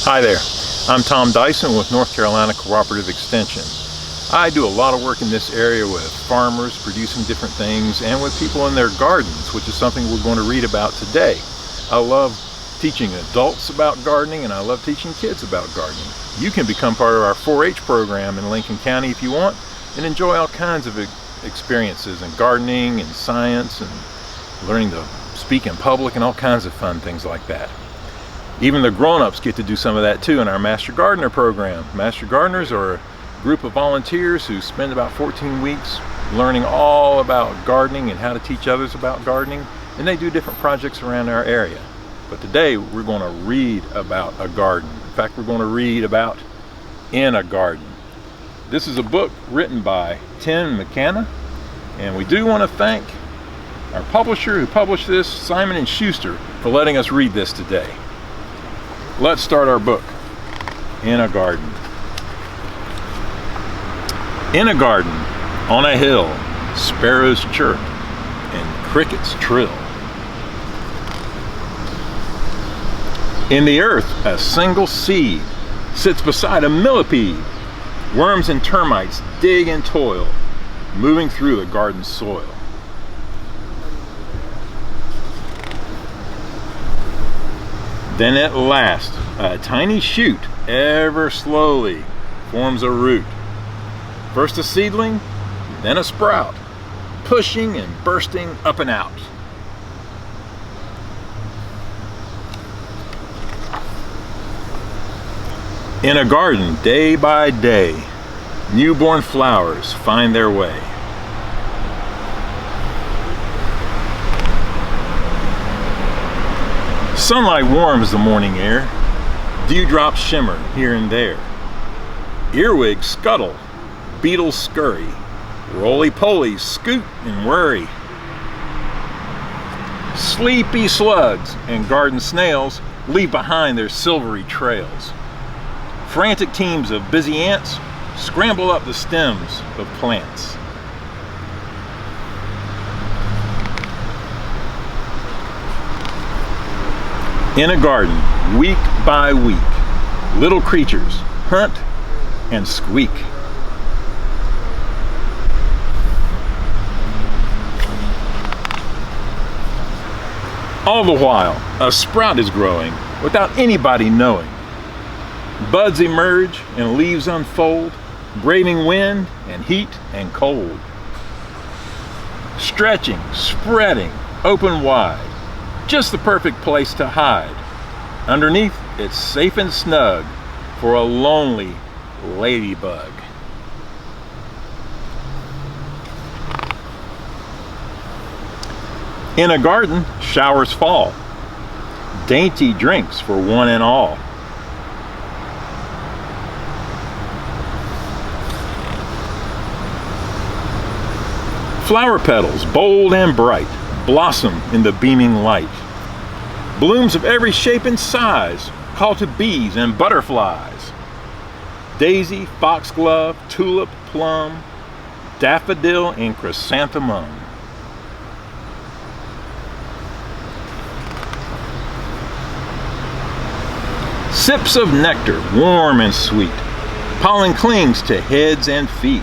Hi there, I'm Tom Dyson with North Carolina Cooperative Extension. I do a lot of work in this area with farmers producing different things and with people in their gardens, which is something we're going to read about today. I love teaching adults about gardening and I love teaching kids about gardening. You can become part of our 4-H program in Lincoln County if you want and enjoy all kinds of experiences in gardening and science and learning to speak in public and all kinds of fun things like that. Even the grown-ups get to do some of that too in our Master Gardener program. Master Gardeners are a group of volunteers who spend about 14 weeks learning all about gardening and how to teach others about gardening, and they do different projects around our area. But today we're going to read about a garden. In fact, we're going to read about In a Garden. This is a book written by Tim McKenna, and we do want to thank our publisher who published this, Simon & Schuster, for letting us read this today. Let's start our book, In a Garden. In a garden, on a hill, sparrows chirp and crickets trill. In the earth, a single seed sits beside a millipede. Worms and termites dig and toil, moving through the garden's soil. Then at last, a tiny shoot, ever slowly, forms a root. First a seedling, then a sprout, pushing and bursting up and out. In a garden, day by day, newborn flowers find their way. Sunlight warms the morning air, dewdrops shimmer here and there. Earwigs scuttle, beetles scurry, roly-polies scoot and worry. Sleepy slugs and garden snails leave behind their silvery trails. Frantic teams of busy ants scramble up the stems of plants. In a garden, week by week, little creatures hunt and squeak. All the while, a sprout is growing without anybody knowing. Buds emerge and leaves unfold, braving wind and heat and cold. Stretching, spreading, open wide, just the perfect place to hide. Underneath, it's safe and snug for a lonely ladybug. In a garden, showers fall, dainty drinks for one and all. Flower petals, bold and bright, blossom in the beaming light. Blooms of every shape and size call to bees and butterflies. Daisy, foxglove, tulip, plum, daffodil, and chrysanthemum. Sips of nectar, warm and sweet. Pollen clings to heads and feet.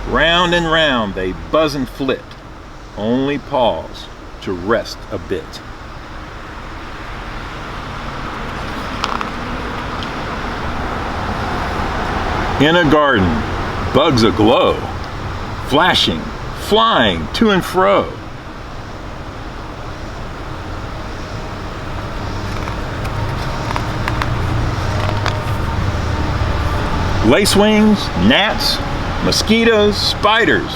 Round and round they buzz and flit, only pause to rest a bit. In a garden, bugs aglow, flashing, flying to and fro. Lacewings, gnats, mosquitoes, spiders,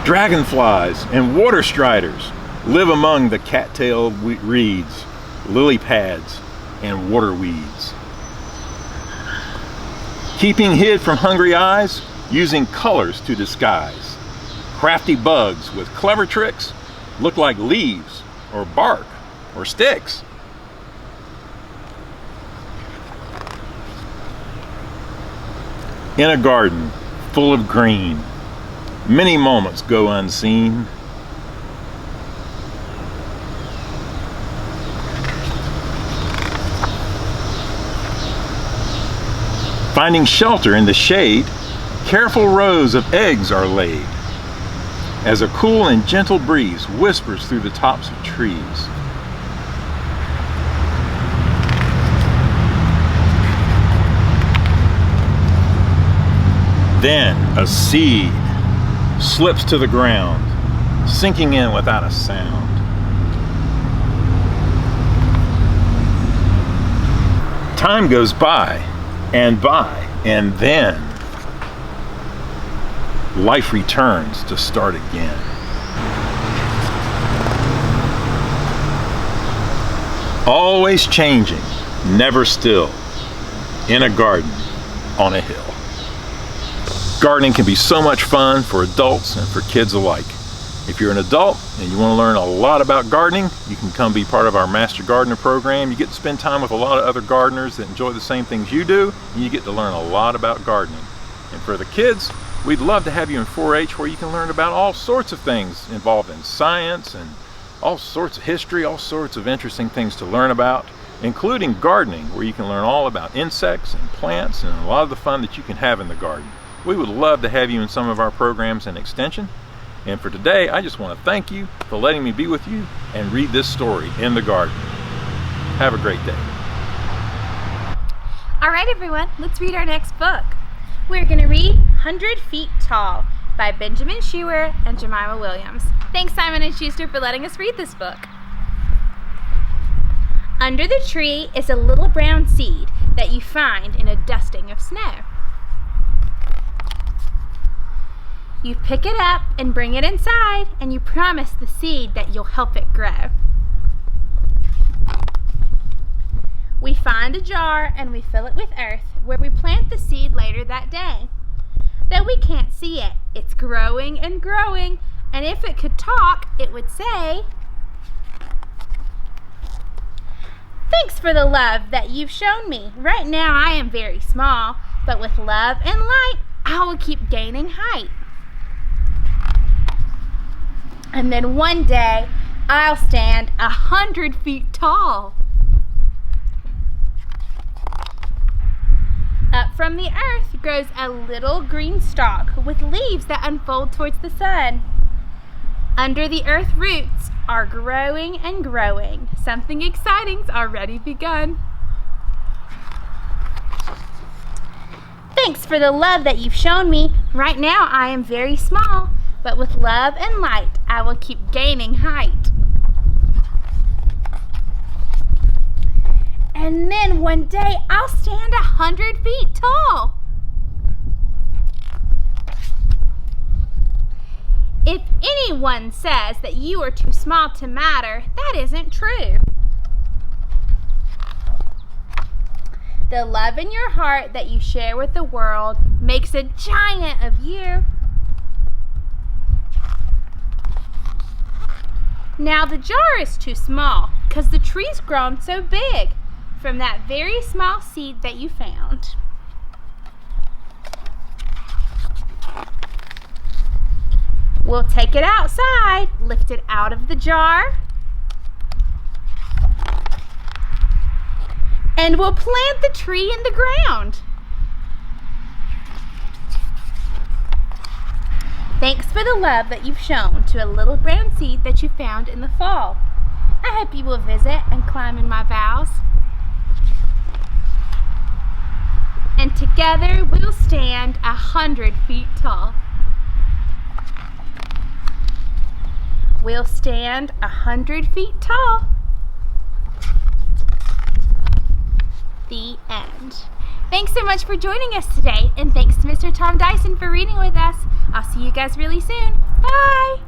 dragonflies, and water striders live among the cattail reeds, lily pads, and water weeds. Keeping hid from hungry eyes, using colors to disguise. Crafty bugs with clever tricks look like leaves or bark or sticks. In a garden full of green, many moments go unseen. Finding shelter in the shade, careful rows of eggs are laid as a cool and gentle breeze whispers through the tops of trees. Then a seed slips to the ground, sinking in without a sound. Time goes by, and then life returns to start again. Always changing, never still, in a garden on a hill. Gardening can be so much fun for adults and for kids alike. If you're an adult and you want to learn a lot about gardening, you can come be part of our Master Gardener program. You get to spend time with a lot of other gardeners that enjoy the same things you do, and you get to learn a lot about gardening. And for the kids, we'd love to have you in 4-H, where you can learn about all sorts of things involved in science and all sorts of history, all sorts of interesting things to learn about, including gardening, where you can learn all about insects and plants and a lot of the fun that you can have in the garden. We would love to have you in some of our programs in Extension. And for today, I just want to thank you for letting me be with you and read this story in the garden. Have a great day. All right, everyone, let's read our next book. We're going to read 100 Feet Tall by Benjamin Shearer and Jemima Williams. Thanks, Simon & Schuster, for letting us read this book. Under the tree is a little brown seed that you find in a dusting of snow. You pick it up and bring it inside, and you promise the seed that you'll help it grow. We find a jar and we fill it with earth, where we plant the seed later that day. Though we can't see it, it's growing and growing, and if it could talk, it would say, "Thanks for the love that you've shown me. Right now I am very small, but with love and light, I will keep gaining height. And then one day, I'll stand 100 feet tall." Up from the earth grows a little green stalk with leaves that unfold towards the sun. Under the earth, roots are growing and growing. Something exciting's already begun. Thanks for the love that you've shown me. Right now I am very small, but with love and light, I will keep gaining height. And then one day, I'll stand 100 feet tall. If anyone says that you are too small to matter, that isn't true. The love in your heart that you share with the world makes a giant of you. Now the jar is too small because the tree's grown so big from that very small seed that you found. We'll take it outside, lift it out of the jar, and we'll plant the tree in the ground. Thanks for the love that you've shown to a little brown seed that you found in the fall. I hope you will visit and climb in my boughs. And together we'll stand 100 feet tall. We'll stand 100 feet tall. The end. Thanks so much for joining us today, and thanks to Mr. Tom Dyson for reading with us. I'll see you guys really soon. Bye!